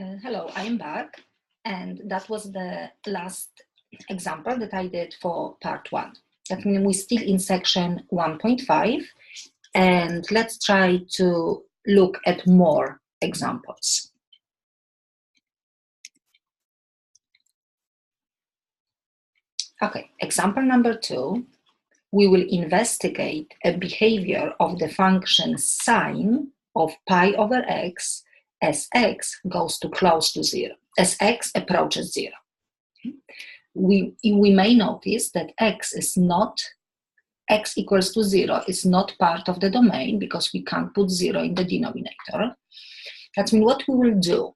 Hello, I am back, and that was the last example that I did for part 1. That means we're still in section 1.5, and let's try to look at more examples. Okay, example number 2, we will investigate a behavior of the function sine of pi over x as x goes to close to 0, as x approaches 0. We may notice that x equals to 0 is not part of the domain because we can't put 0 in the denominator. That means what we will do,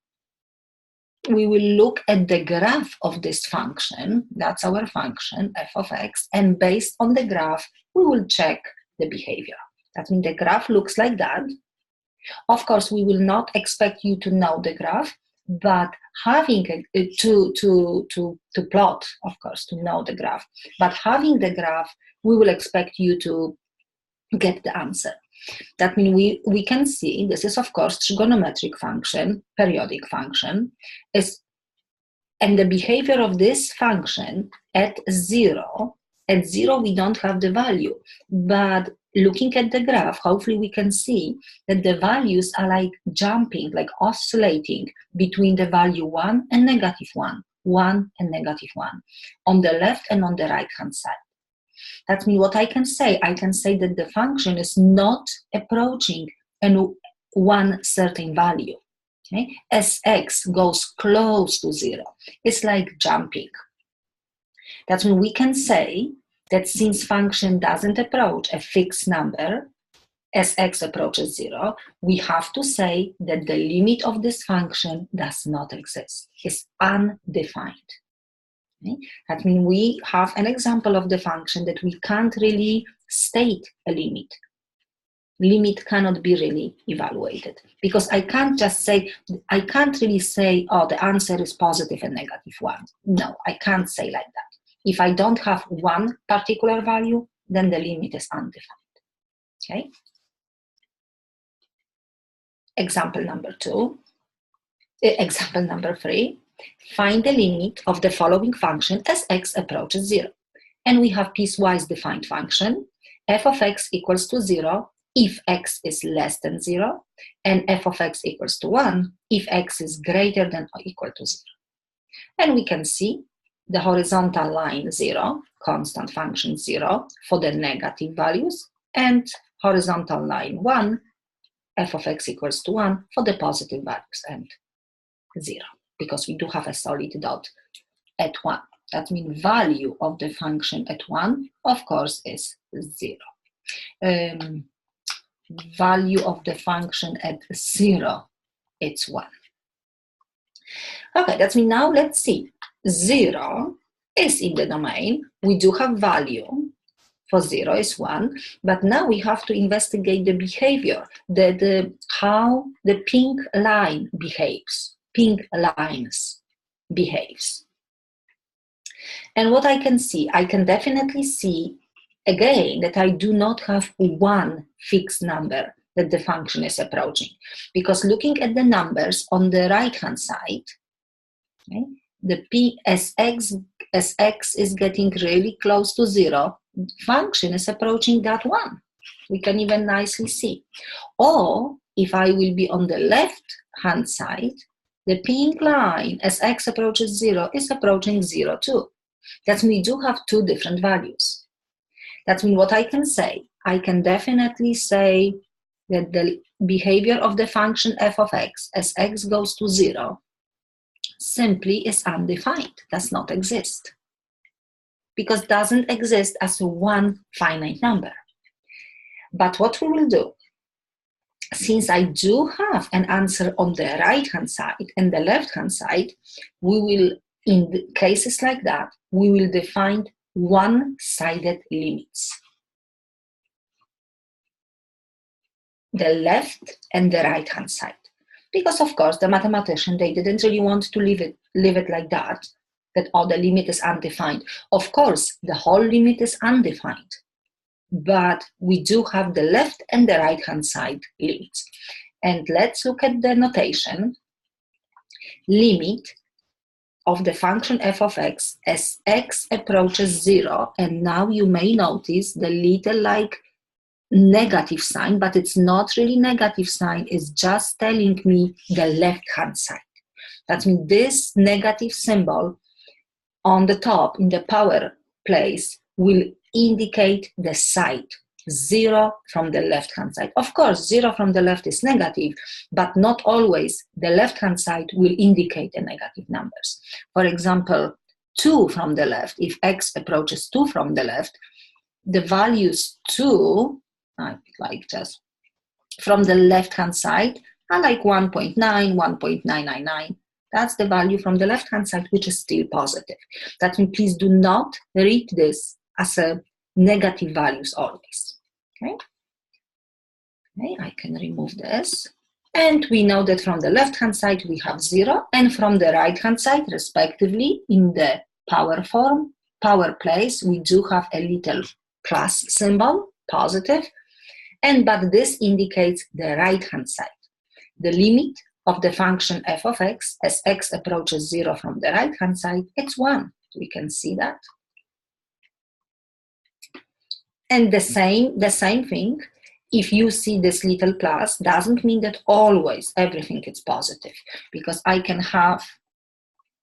we will look at the graph of this function, that's our function, f of x, and based on the graph, we will check the behavior. That means the graph looks like that. Of course, we will not expect you to know the graph, but having to plot, of course, to know the graph, but having the graph, we will expect you to get the answer. That means we can see, this is of course trigonometric function, periodic function, and the behavior of this function at 0 we don't have the value, but looking at the graph, hopefully we can see that the values are like jumping, like oscillating between the value 1 and negative 1, 1 and negative 1, on the left and on the right hand side. That means what I can say that the function is not approaching one certain value. Okay? As x goes close to 0, it's like jumping. That means we can say that since function doesn't approach a fixed number as x approaches 0, we have to say that the limit of this function does not exist. It's undefined. Okay? That means we have an example of the function that we can't really state a limit. Limit cannot be really evaluated because I can't really say, oh, the answer is positive and negative 1. No, I can't say like that. If I don't have one particular value, then the limit is undefined. Okay? Example number 3. Find the limit of the following function as x approaches 0. And we have piecewise defined function, f of x equals to 0 if x is less than 0, and f of x equals to 1 if x is greater than or equal to 0. And we can see the horizontal line 0, constant function 0 for the negative values, and horizontal line 1, f of x equals to 1 for the positive values, and 0, because we do have a solid dot at 1. That means value of the function at 1, of course, is 0. Value of the function at 0, it's 1. Okay, that means now let's see. 0 is in the domain. We do have value for 0 is 1, but now we have to investigate the behavior, how the pink line behaves, pink lines behaves. And what I can see, I can definitely see again that I do not have one fixed number that the function is approaching, because looking at the numbers on the right hand side, okay, the p as x is getting really close to 0, function is approaching that 1. We can even nicely see. Or if I will be on the left hand side, the pink line as x approaches 0 is approaching 0 too. That means we do have two different values. That means what I can say, I can definitely say that the behavior of the function f of x as x goes to 0 simply is undefined, does not exist, because doesn't exist as one finite number. But what we will do, since I do have an answer on the right hand side and the left hand side, we will, in the cases like that, we will define one-sided limits. The left and the right hand side. Because of course the mathematician, they didn't really want to leave it like that oh, the limit is undefined. Of course, the whole limit is undefined, but we do have the left and the right hand side limits. And let's look at the notation. limit of the function f of x as x approaches 0, and now you may notice the little like negative sign, but it's not really negative sign, it's just telling me the left-hand side. That means this negative symbol on the top in the power place will indicate the side, 0 from the left-hand side. Of course, 0 from the left is negative, but not always the left-hand side will indicate the negative numbers. For example, 2 from the left, if x approaches 2 from the left, the values 2, like just from the left-hand side, are like 1.9, 1.999. That's the value from the left-hand side, which is still positive. That means please do not read this as a negative values always. Okay? Okay, I can remove this. And we know that from the left-hand side, we have 0, and from the right-hand side, respectively, in the power form, power place, we do have a little plus symbol, positive, but this indicates the right-hand side. The limit of the function f of x as x approaches 0 from the right-hand side, it's 1. We can see that. And the same thing, if you see this little plus, doesn't mean that always everything is positive, because I can have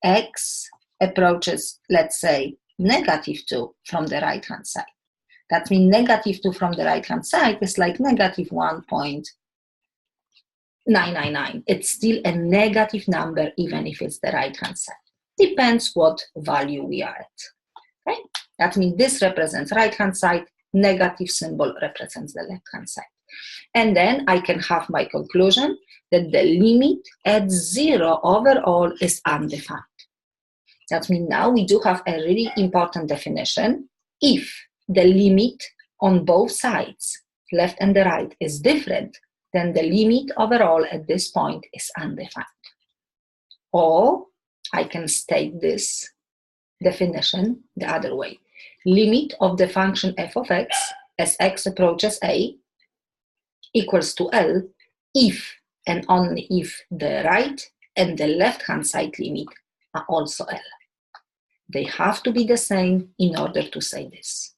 x approaches, let's say, negative 2 from the right-hand side. That means negative 2 from the right-hand side is like negative 1.999. It's still a negative number even if it's the right-hand side. Depends what value we are at. Okay? That means this represents right-hand side, negative symbol represents the left-hand side. And then I can have my conclusion that the limit at 0 overall is undefined. That means now we do have a really important definition. If the limit on both sides, left and the right, is different, then the limit overall at this point is undefined. Or I can state this definition the other way. Limit of the function f of x as x approaches a equals to L if and only if the right and the left-hand side limit are also L. They have to be the same in order to say this.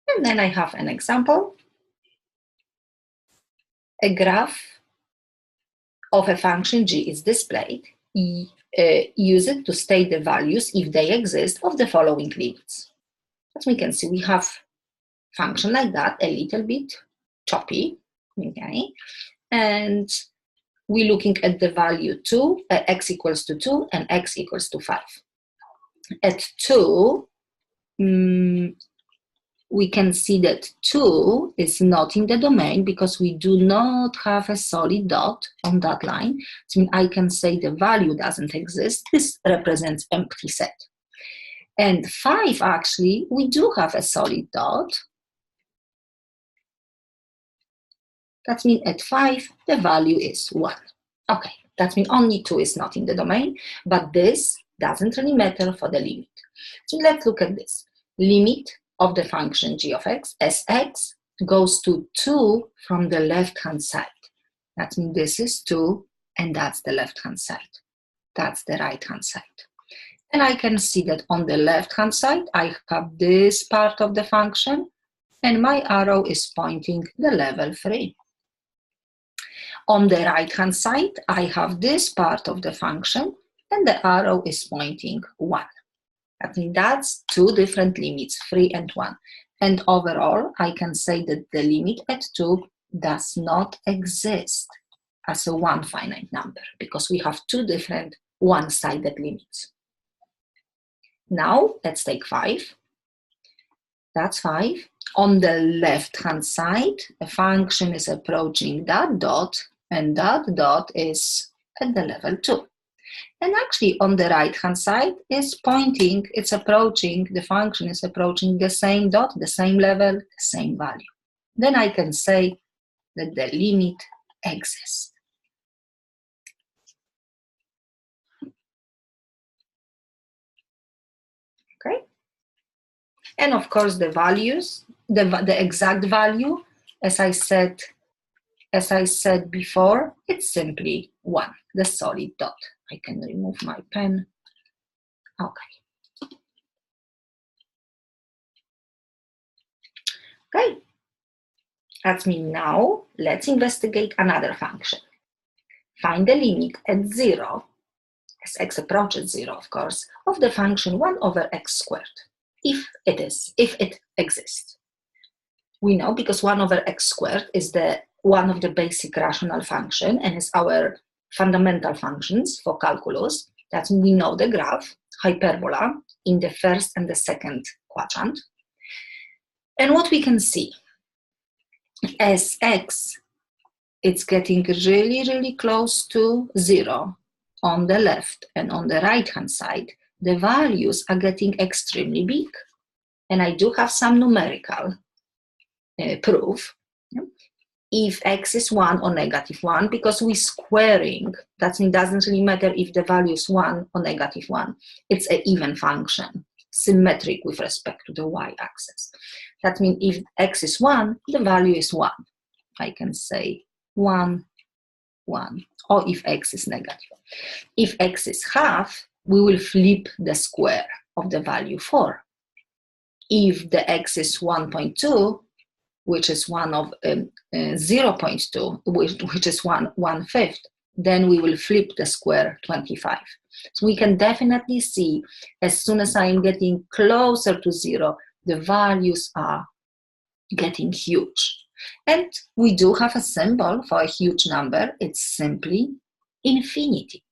And then I have an example. A graph of a function g is displayed. Use it to state the values, if they exist, of the following limits. As we can see, we have function like that, a little bit choppy, okay? And we're looking at the value 2, x equals to 2, and x equals to 5. At 2, we can see that 2 is not in the domain because we do not have a solid dot on that line. So I can say the value doesn't exist. This represents empty set. And 5, actually, we do have a solid dot. That means at 5, the value is 1. Okay, that means only 2 is not in the domain, but this doesn't really matter for the limit. So let's look at this. Limit of the function g of x as x goes to 2 from the left-hand side. That means this is 2, and that's the left-hand side. That's the right-hand side. And I can see that on the left-hand side, I have this part of the function, and my arrow is pointing the level 3. On the right-hand side, I have this part of the function, and the arrow is pointing 1. I think that's 2 different limits, 3 and 1. And overall, I can say that the limit at 2 does not exist as a one finite number because we have 2 different one-sided limits. Now, let's take 5. That's 5. On the left-hand side, the function is approaching that dot, and that dot is at the level 2. And actually, on the right-hand side is pointing, it's approaching, the function is approaching the same dot, the same level, the same value. Then I can say that the limit exists. Okay? And of course, the values, the exact value, as I said before, it's simply 1, the solid dot. I can remove my pen. Okay. Okay. That means now let's investigate another function. Find the limit at 0, as x approaches 0, of course, of the function 1 over x squared, if it exists. We know because 1 over x squared is one of the basic rational function and is our fundamental functions for calculus. That we know the graph, hyperbola, in the first and the second quadrant. And what we can see, as x, it's getting really, really close to 0 on the left and on the right-hand side, the values are getting extremely big. And I do have some numerical proof. If x is 1 or -1, because we're squaring, that means it doesn't really matter if the value is 1 or -1. It's an even function, symmetric with respect to the y-axis. That means if x is 1, the value is 1. I can say 1, 1, or if x is negative. If x is half, we will flip the square of the value 4. If the x is 1.2, which is 1 of 0.2, which is 1/5, then we will flip the square 25. So we can definitely see as soon as I am getting closer to 0, the values are getting huge. And we do have a symbol for a huge number. It's simply infinity.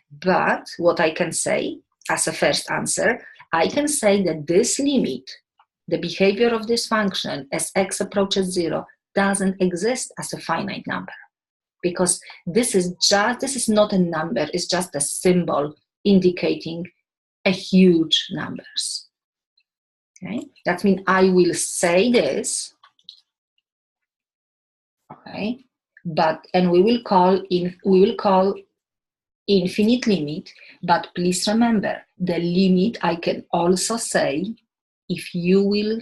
But what I can say as a first answer, I can say that this limit, the behavior of this function as x approaches 0, doesn't exist as a finite number, because this is not a number, it's just a symbol indicating a huge numbers. Okay, that means I will say this, okay, and we will call infinite limit, but please remember the limit I can also say if you will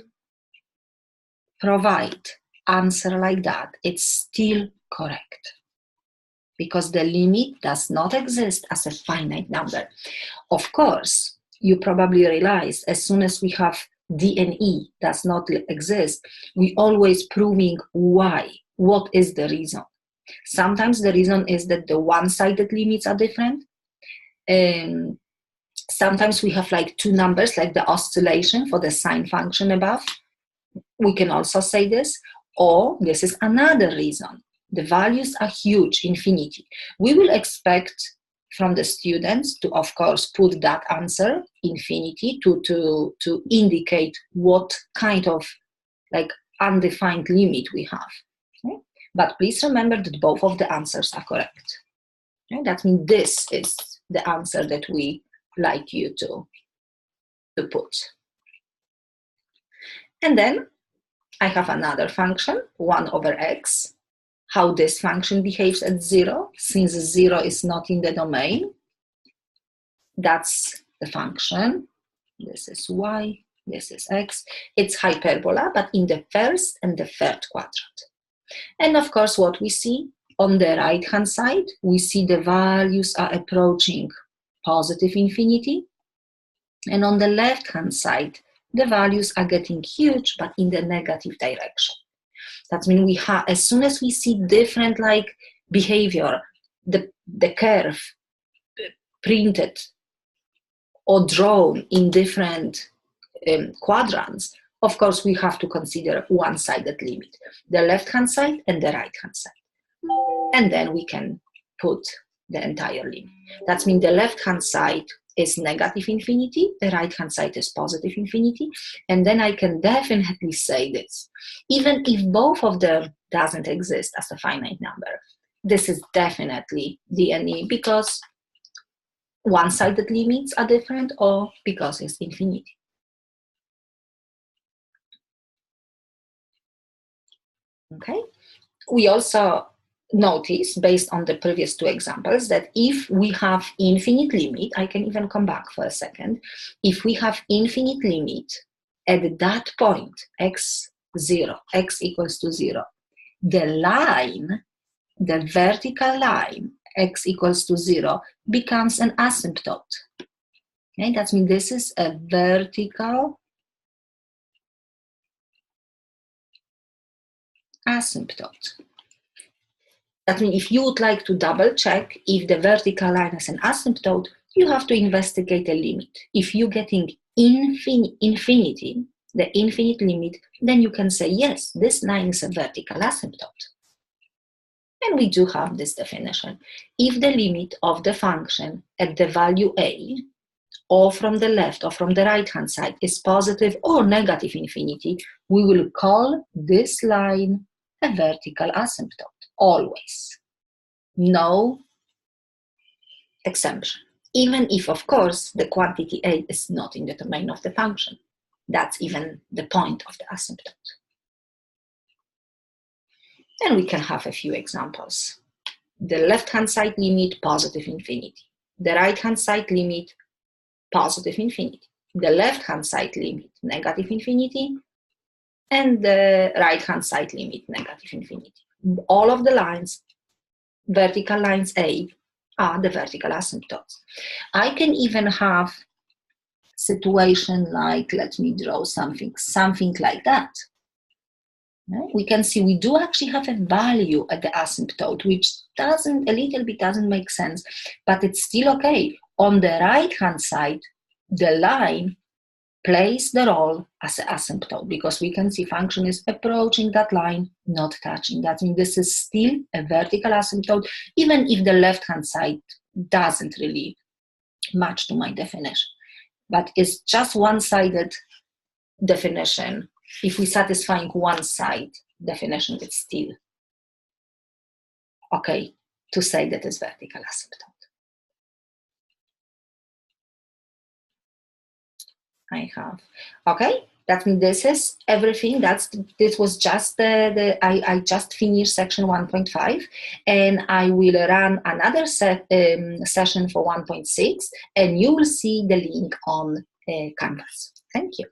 provide answer like that, it's still correct, because the limit does not exist as a finite number. Of course, you probably realize as soon as we have D and E does not exist, we always proving why. What is the reason? Sometimes the reason is that the one-sided limits are different. Sometimes we have like two numbers, like the oscillation for the sine function above. We can also say this, or this is another reason. The values are huge, infinity. We will expect from the students to, of course, put that answer, infinity, to indicate what kind of like undefined limit we have. Okay? But please remember that both of the answers are correct. Okay? That means this is the answer that we like you to put. And then I have another function, 1 over x. How this function behaves at 0, since 0 is not in the domain. That's the function. This is y, this is x. It's hyperbola, but in the first and the third quadrant. And of course, what we see on the right-hand side, we see the values are approaching positive infinity. And on the left-hand side, the values are getting huge, but in the negative direction. That means we have, as soon as we see different like behavior, the curve printed or drawn in different quadrants, of course we have to consider one-sided limit, the left-hand side and the right-hand side. And then we can put the entire limit. That means the left-hand side is negative infinity, the right-hand side is positive infinity, and then I can definitely say this. Even if both of them doesn't exist as a finite number, this is definitely D and E, because one-sided limits are different or because it's infinity. Okay, we also notice, based on the previous two examples, that if we have infinite limit, I can even come back for a second, if we have infinite limit at that point, x0, x equals to 0, the line, the vertical line, x equals to 0, becomes an asymptote. Okay, that means this is a vertical asymptote. That means if you would like to double check if the vertical line is an asymptote, you have to investigate a limit. If you're getting infinity, the infinite limit, then you can say, yes, this line is a vertical asymptote. And we do have this definition. If the limit of the function at the value a, or from the left or from the right-hand side, is positive or negative infinity, we will call this line a vertical asymptote, always. No exemption. Even if, of course, the quantity a is not in the domain of the function. That's even the point of the asymptote. And we can have a few examples. The left-hand side limit, positive infinity. The right-hand side limit, positive infinity. The left-hand side limit, negative infinity. And the right-hand side limit, negative infinity. All of the lines, vertical lines A, are the vertical asymptotes. I can even have situation like, let me draw something like that. We can see we do actually have a value at the asymptote, which a little bit doesn't make sense, but it's still okay. On the right-hand side, the line plays the role as an asymptote because we can see function is approaching that line, not touching that. I mean, this is still a vertical asymptote, even if the left-hand side doesn't really match to my definition. But it's just one-sided definition. If we're satisfying one side definition, it's still okay to say that it's vertical asymptote. I have, okay, that means this is everything. This was just I just finished section 1.5, and I will run another session for 1.6, and you will see the link on Canvas. Thank you.